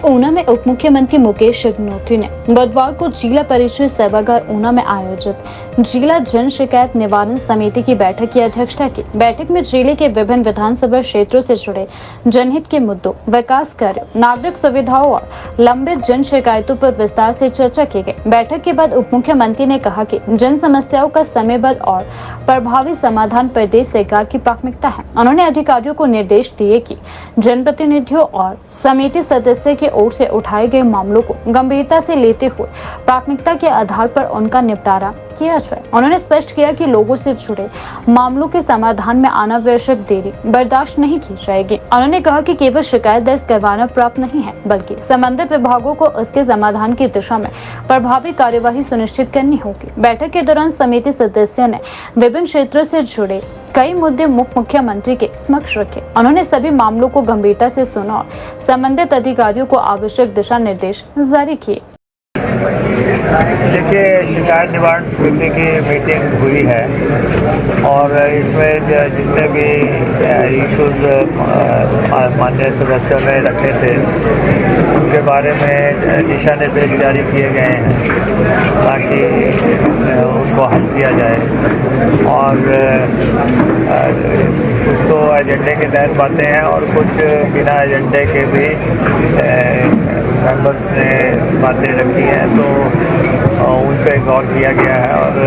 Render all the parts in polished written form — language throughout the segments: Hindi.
ऊना में उप मुख्यमंत्री मुकेश अग्निहोत्री ने बुधवार को जिला परिषद सभागार ऊना में आयोजित जिला जन शिकायत निवारण समिति की बैठक की अध्यक्षता की। बैठक में जिले के विभिन्न विधानसभा क्षेत्रों से जुड़े जनहित के मुद्दों, विकास कार्यों, नागरिक सुविधाओं और लंबित जन शिकायतों पर विस्तार से चर्चा की गई। बैठक के बाद उप मुख्यमंत्री ने कहा कि जन समस्याओं का समयबद्ध और प्रभावी समाधान प्रदेश सरकार की प्राथमिकता है। उन्होंने अधिकारियों को निर्देश दिए कि जनप्रतिनिधियों और समिति सदस्य की ओर से उठाए गए मामलों को गंभीरता से लेते हुए प्राथमिकता के आधार पर उनका निपटारा किया जाए। उन्होंने स्पष्ट किया कि लोगों से जुड़े मामलों के समाधान में अनावश्यक देरी बर्दाश्त नहीं की जाएगी। उन्होंने कहा कि केवल शिकायत दर्ज करवाना प्राप्त नहीं है, बल्कि संबंधित विभागों को उसके समाधान की दिशा में प्रभावी कार्यवाही सुनिश्चित करनी होगी। बैठक के दौरान समिति सदस्यों ने विभिन्न क्षेत्रों से जुड़े कई मुद्दे मुख्यमंत्री के समक्ष रखे। उन्होंने सभी मामलों को गंभीरता से सुना और संबंधित अधिकारियों को आवश्यक दिशा निर्देश जारी किए। देखिए, शिकायत निवारण समिति की मीटिंग हुई है और इसमें जितने भी इशूज माननीय सदस्यों ने रखे थे उनके बारे में दिशा निर्देश जारी किए गए हैं ताकि उनको हल किया जाए और कुछ तो एजेंडे के तहत बातें हैं और कुछ बिना एजेंडे के भी मेंबर्स ने बातें रखी हैं, तो उन पर गौर किया गया है। और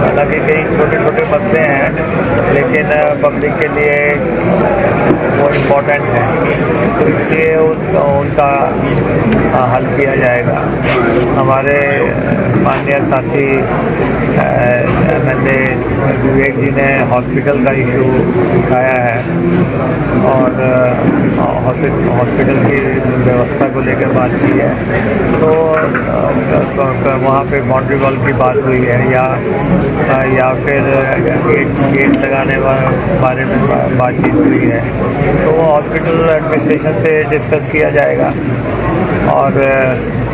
हालांकि कई छोटे छोटे मसले हैं लेकिन पब्लिक के लिए वो इम्पोर्टेंट है, तो इसलिए उनका हल किया जाएगा। हमारे माननीय साथी MLA विवेक जी ने हॉस्पिटल का इशू उठाया है और हॉस्पिटल की व्यवस्था को लेकर बात की है, तो वहाँ पे बाउंड्री वॉल की बात हुई है या फिर गेट लगाने बारे में बातचीत हुई है, तो हॉस्पिटल एडमिनिस्ट्रेशन से डिस्कस किया जाएगा। और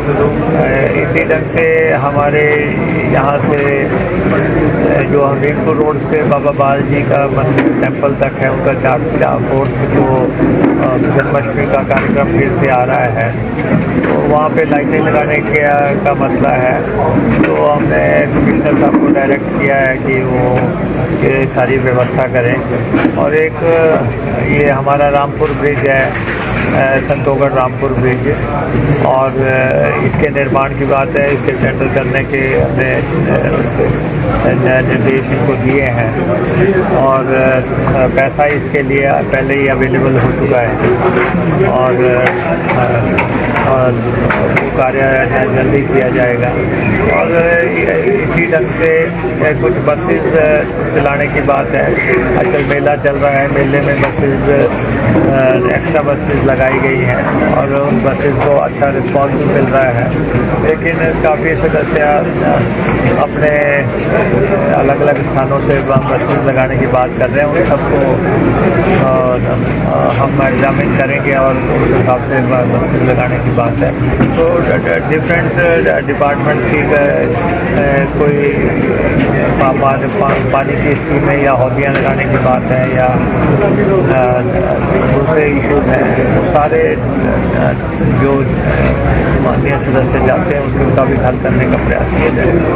इसी ढंग से हमारे यहाँ से जो हमीरपुर रोड से बाबा बाल जी का मंदिर टेम्पल तक है, उनका 4 जो जन्माष्टमी का कार्यक्रम फिर से आ रहा है, तो वहाँ पे लाइटें लगाने का मसला है। तो हमने कमिश्नर साहब को डायरेक्ट किया है कि वो ये सारी व्यवस्था करें। और एक ये हमारा रामपुर ब्रिज है, संतोगढ़ रामपुर ब्रिज, और इसके निर्माण की बात है, इसके सेंटर करने के हमने निर्देश इनको दिए हैं और पैसा इसके लिए पहले ही अवेलेबल हो चुका है और वो कार्य जल्दी किया जाएगा। और इसी ढंग से कुछ बसेस चलाने की बात है। आजकल मेला चल रहा है, मेले में बसेस एक्स्ट्रा बसेस लगाई गई हैं और उन बसेस को अच्छा रिस्पॉन्स मिल रहा है, लेकिन काफ़ी सदस्य अपने अलग अलग स्थानों से बसेस लगाने की बात कर रहे हैं। उन सबको हम एग्जामिन करेंगे और उस हिसाब से बसेस लगाने की बात है। तो डिफरेंट डिपार्टमेंट्स की कोई पानी की स्कीमें या हौदियाँ लगाने की बात है या दूसरे इशूज हैं, वो सारे जो माननीय सदस्य चाहते हैं उनका भी हल करने का प्रयास किया जाएगा।